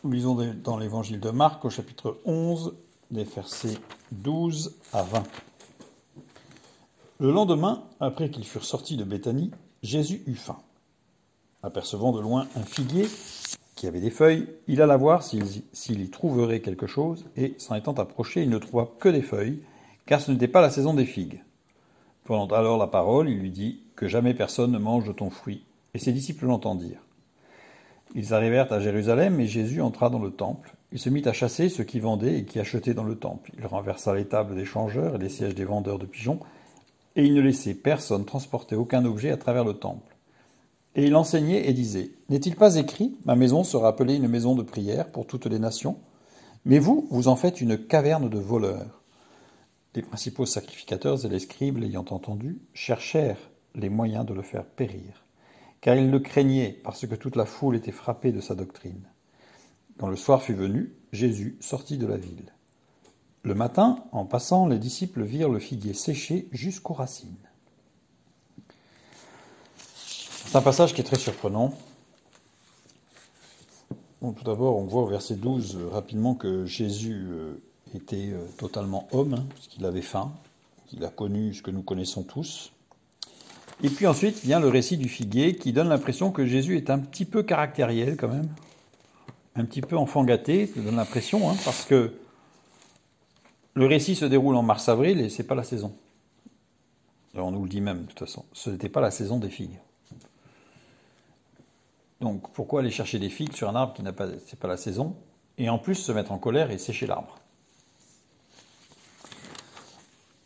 Nous lisons dans l'évangile de Marc au chapitre 11, des versets 12 à 20. Le lendemain, après qu'ils furent sortis de Béthanie, Jésus eut faim. Apercevant de loin un figuier qui avait des feuilles, il alla voir s'il y trouverait quelque chose, et s'en étant approché, il ne trouva que des feuilles, car ce n'était pas la saison des figues. Prenant alors la parole, il lui dit « Que jamais personne ne mange de ton fruit ». Et ses disciples l'entendirent. Ils arrivèrent à Jérusalem, et Jésus entra dans le temple. Il se mit à chasser ceux qui vendaient et qui achetaient dans le temple. Il renversa les tables des changeurs et les sièges des vendeurs de pigeons, et il ne laissait personne transporter aucun objet à travers le temple. Et il enseignait et disait, « N'est-il pas écrit, ma maison sera appelée une maison de prière pour toutes les nations? Mais vous, vous en faites une caverne de voleurs. » Les principaux sacrificateurs et les scribes, l'ayant entendu, cherchèrent les moyens de le faire périr, car ils le craignaient, parce que toute la foule était frappée de sa doctrine. Quand le soir fut venu, Jésus sortit de la ville. Le matin, en passant, les disciples virent le figuier séché jusqu'aux racines. C'est un passage qui est très surprenant. Bon, tout d'abord, on voit au verset 12 rapidement que Jésus était totalement homme, parce qu'il avait faim, qu'il a connu ce que nous connaissons tous. Et puis ensuite vient le récit du figuier qui donne l'impression que Jésus est un petit peu caractériel quand même, un petit peu enfant gâté, ça donne l'impression, parce que le récit se déroule en mars-avril et c'est pas la saison. Alors on nous le dit même de toute façon, ce n'était pas la saison des figues. Donc pourquoi aller chercher des figues sur un arbre qui n'a pas, c'est pas la saison, et en plus se mettre en colère et sécher l'arbre?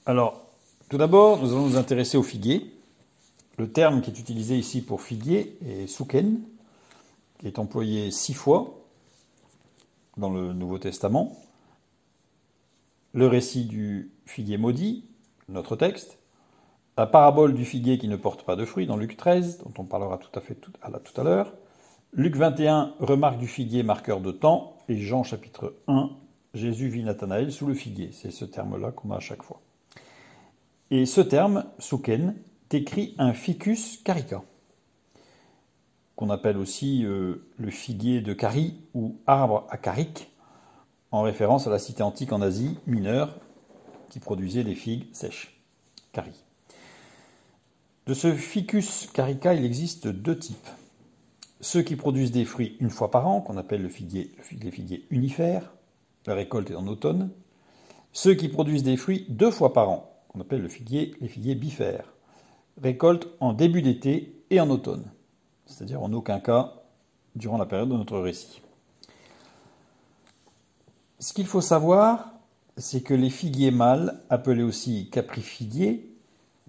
Alors, tout d'abord, nous allons nous intéresser au figuier. Le terme qui est utilisé ici pour figuier est souken, qui est employé 6 fois dans le Nouveau Testament. Le récit du figuier maudit, notre texte. La parabole du figuier qui ne porte pas de fruits dans Luc 13, dont on parlera tout à l'heure. Luc 21, remarque du figuier marqueur de temps. Et Jean chapitre 1, Jésus vit Nathanaël sous le figuier. C'est ce terme-là qu'on a à chaque fois. Et ce terme, souken, décrit un ficus carica, qu'on appelle aussi le figuier de Carie ou arbre acarique, en référence à la cité antique en Asie mineure qui produisait des figues sèches, Carie. De ce ficus carica, il existe 2 types. Ceux qui produisent des fruits une fois par an, qu'on appelle les figuiers unifères, la récolte est en automne. Ceux qui produisent des fruits 2 fois par an, qu'on appelle les figuiers bifères, récolte en début d'été et en automne, c'est-à-dire en aucun cas durant la période de notre récit. Ce qu'il faut savoir, c'est que les figuiers mâles, appelés aussi caprifiguiers,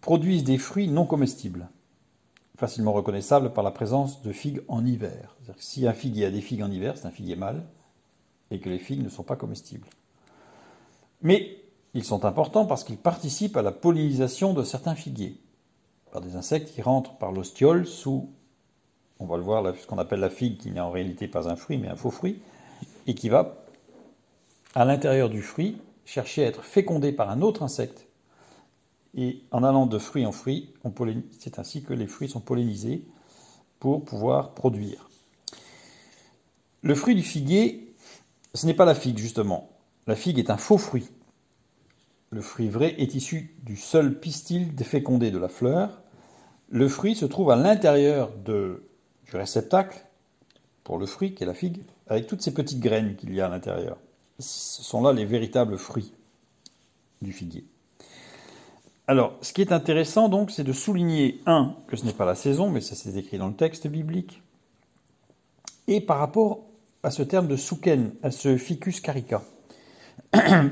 produisent des fruits non comestibles, facilement reconnaissables par la présence de figues en hiver. C'est-à-dire que si un figuier a des figues en hiver, c'est un figuier mâle, et que les figues ne sont pas comestibles. Mais ils sont importants parce qu'ils participent à la pollinisation de certains figuiers, par des insectes qui rentrent par l'ostiole sous, on va le voir, ce qu'on appelle la figue, qui n'est en réalité pas un fruit, mais un faux fruit, et qui va, à l'intérieur du fruit, chercher à être fécondé par un autre insecte. Et en allant de fruit en fruit, c'est ainsi que les fruits sont pollinisés pour pouvoir produire. Le fruit du figuier, ce n'est pas la figue, justement. La figue est un faux fruit. Le fruit vrai est issu du seul pistil fécondé de la fleur. Le fruit se trouve à l'intérieur du réceptacle pour le fruit, qui est la figue, avec toutes ces petites graines qu'il y a à l'intérieur. Ce sont là les véritables fruits du figuier. Alors, ce qui est intéressant, donc, c'est de souligner, que ce n'est pas la saison, mais ça c'est écrit dans le texte biblique, et par rapport à ce terme de souken, à ce ficus carica.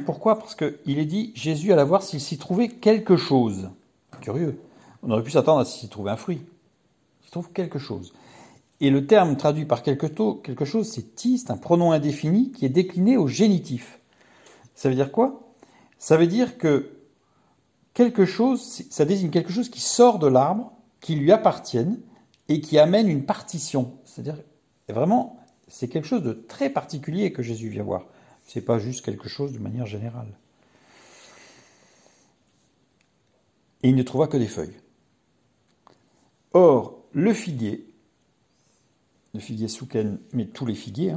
Pourquoi ? Parce qu'il est dit, Jésus alla voir s'il s'y trouvait quelque chose. Curieux. On aurait pu s'attendre à s'y trouver un fruit. Il s'y trouve quelque chose. Et le terme traduit par quelque chose, c'est ti, c'est un pronom indéfini qui est décliné au génitif. Ça veut dire quoi ? Ça veut dire que quelque chose, ça désigne quelque chose qui sort de l'arbre, qui lui appartienne et qui amène une partition. C'est-à-dire, vraiment, c'est quelque chose de très particulier que Jésus vient voir. C'est pas juste quelque chose de manière générale. Et il ne trouva que des feuilles. Or, le figuier souken, mais tous les figuiers,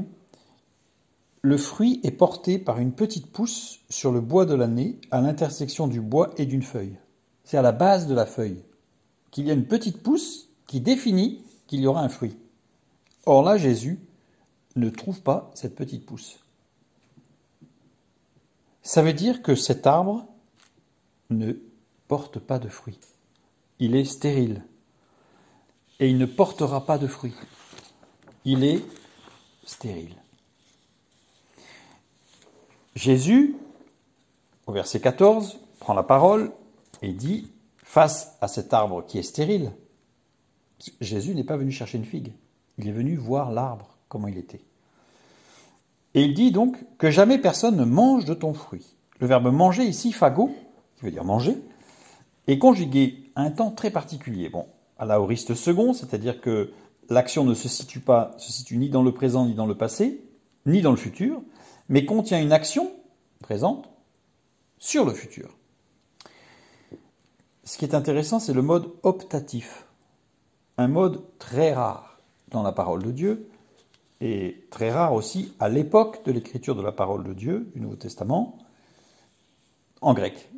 Le fruit est porté par une petite pousse sur le bois de l'année, à l'intersection du bois et d'une feuille. C'est à la base de la feuille qu'il y a une petite pousse qui définit qu'il y aura un fruit. Or là, Jésus ne trouve pas cette petite pousse. Ça veut dire que cet arbre ne porte pas de fruits. Il est stérile. Et il ne portera pas de fruits. Il est stérile. Jésus, au verset 14, prend la parole et dit, face à cet arbre qui est stérile, Jésus n'est pas venu chercher une figue. Il est venu voir l'arbre, comment il était. Et il dit donc que jamais personne ne mange de ton fruit. Le verbe manger ici, phago, qui veut dire manger, est conjugué à un temps très particulier. Bon, à l'aoriste second, c'est-à-dire que l'action ne se situe ni dans le présent, ni dans le passé, ni dans le futur, mais contient une action présente sur le futur. Ce qui est intéressant, c'est le mode optatif, un mode très rare dans la parole de Dieu, et très rare aussi à l'époque de l'écriture de la parole de Dieu, du Nouveau Testament, en grec.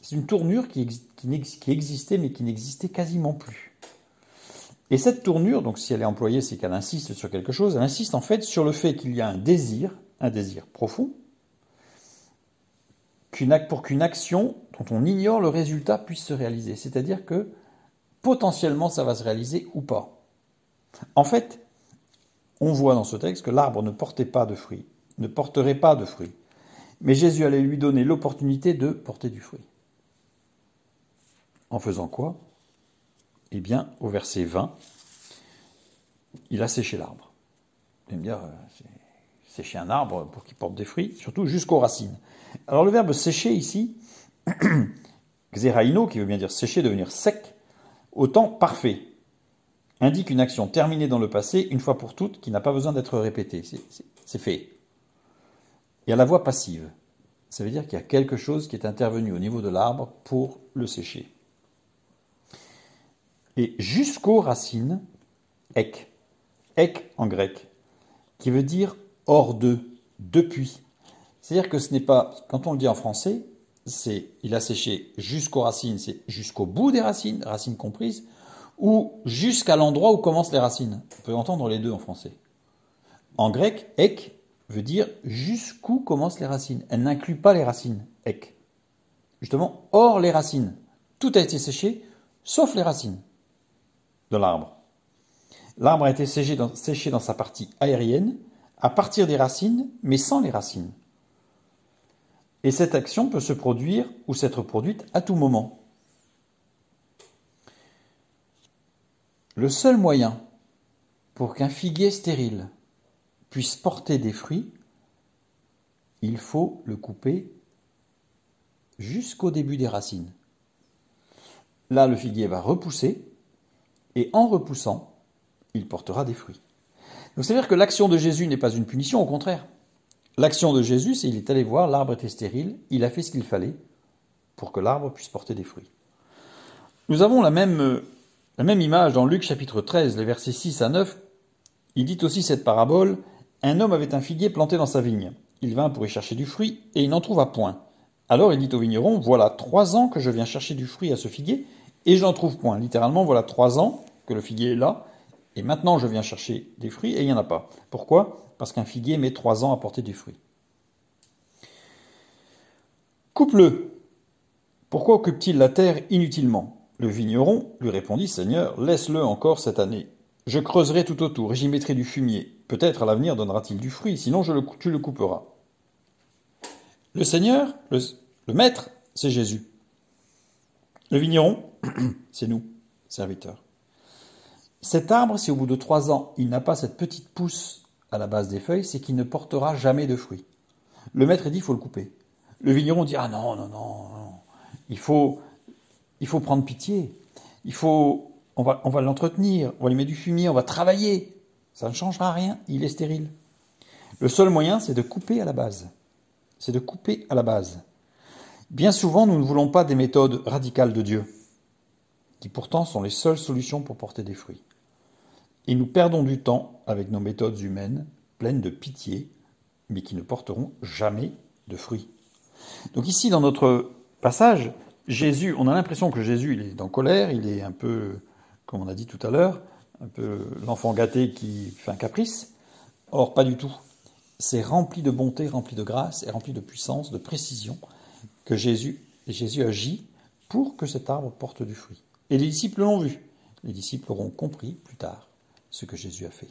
C'est une tournure qui existait, mais qui n'existait quasiment plus. Et cette tournure, donc si elle est employée, c'est qu'elle insiste sur quelque chose, elle insiste en fait sur le fait qu'il y a un désir profond, pour qu'une action dont on ignore le résultat puisse se réaliser. C'est-à-dire que potentiellement ça va se réaliser ou pas. En fait, on voit dans ce texte que l'arbre ne portait pas de fruits, ne porterait pas de fruits. Mais Jésus allait lui donner l'opportunité de porter du fruit. En faisant quoi? Eh bien, au verset 20, il a séché l'arbre. Vous allez me dire, sécher un arbre pour qu'il porte des fruits, surtout jusqu'aux racines. Alors le verbe sécher ici, xeraino, qui veut bien dire sécher, devenir sec, au temps parfait, indique une action terminée dans le passé, une fois pour toutes, qui n'a pas besoin d'être répétée. C'est fait. Et à la voix passive, ça veut dire qu'il y a quelque chose qui est intervenu au niveau de l'arbre pour le sécher. Et jusqu'aux racines, ek en grec, qui veut dire hors de, depuis. C'est-à-dire que ce n'est pas, quand on le dit en français, il a séché jusqu'aux racines, c'est jusqu'au bout des racines, racines comprises, ou jusqu'à l'endroit où commencent les racines. On peut entendre les deux en français. En grec, ek veut dire jusqu'où commencent les racines. Elle n'inclut pas les racines, ek. Justement, hors les racines. Tout a été séché, sauf les racines de l'arbre. L'arbre a été séché dans sa partie aérienne, à partir des racines, mais sans les racines. Et cette action peut se produire ou s'être produite à tout moment. Le seul moyen pour qu'un figuier stérile puisse porter des fruits, il faut le couper jusqu'au début des racines. Là, le figuier va repousser, et en repoussant, il portera des fruits. Donc c'est-à-dire que l'action de Jésus n'est pas une punition, au contraire. L'action de Jésus, c'est qu'il est allé voir, l'arbre était stérile, il a fait ce qu'il fallait pour que l'arbre puisse porter des fruits. Nous avons la même image dans Luc chapitre 13, les versets 6 à 9. Il dit aussi cette parabole, « Un homme avait un figuier planté dans sa vigne. Il vint pour y chercher du fruit, et il n'en trouva point. Alors il dit au vigneron, « Voilà 3 ans que je viens chercher du fruit à ce figuier, et je n'en trouve point. » Littéralement, voilà 3 ans que le figuier est là, et maintenant je viens chercher des fruits, et il n'y en a pas. Pourquoi ? Parce qu'un figuier met 3 ans à porter du fruit. Coupe-le. Pourquoi occupe-t-il la terre inutilement ? Le vigneron lui répondit, Seigneur, laisse-le encore cette année. Je creuserai tout autour et j'y mettrai du fumier. Peut-être à l'avenir donnera-t-il du fruit, sinon tu le couperas. Le Seigneur, le maître, c'est Jésus. Le vigneron, c'est nous, serviteurs. Cet arbre, si au bout de 3 ans, il n'a pas cette petite pousse à la base des feuilles, c'est qu'il ne portera jamais de fruits. Le maître dit, il faut le couper. Le vigneron dit, ah non, il faut prendre pitié. On va l'entretenir, on va lui mettre du fumier, on va travailler. Ça ne changera rien, il est stérile. Le seul moyen, c'est de couper à la base. C'est de couper à la base. Bien souvent, nous ne voulons pas des méthodes radicales de Dieu, qui pourtant sont les seules solutions pour porter des fruits. Et nous perdons du temps avec nos méthodes humaines, pleines de pitié, mais qui ne porteront jamais de fruits. Donc ici, dans notre passage, Jésus, on a l'impression que Jésus, il est en colère, il est un peu, comme on a dit tout à l'heure, un peu l'enfant gâté qui fait un caprice. Or, pas du tout. C'est rempli de bonté, rempli de grâce et rempli de puissance, de précision, que Jésus agit pour que cet arbre porte du fruit. Et les disciples l'ont vu. Les disciples auront compris plus tard ce que Jésus a fait.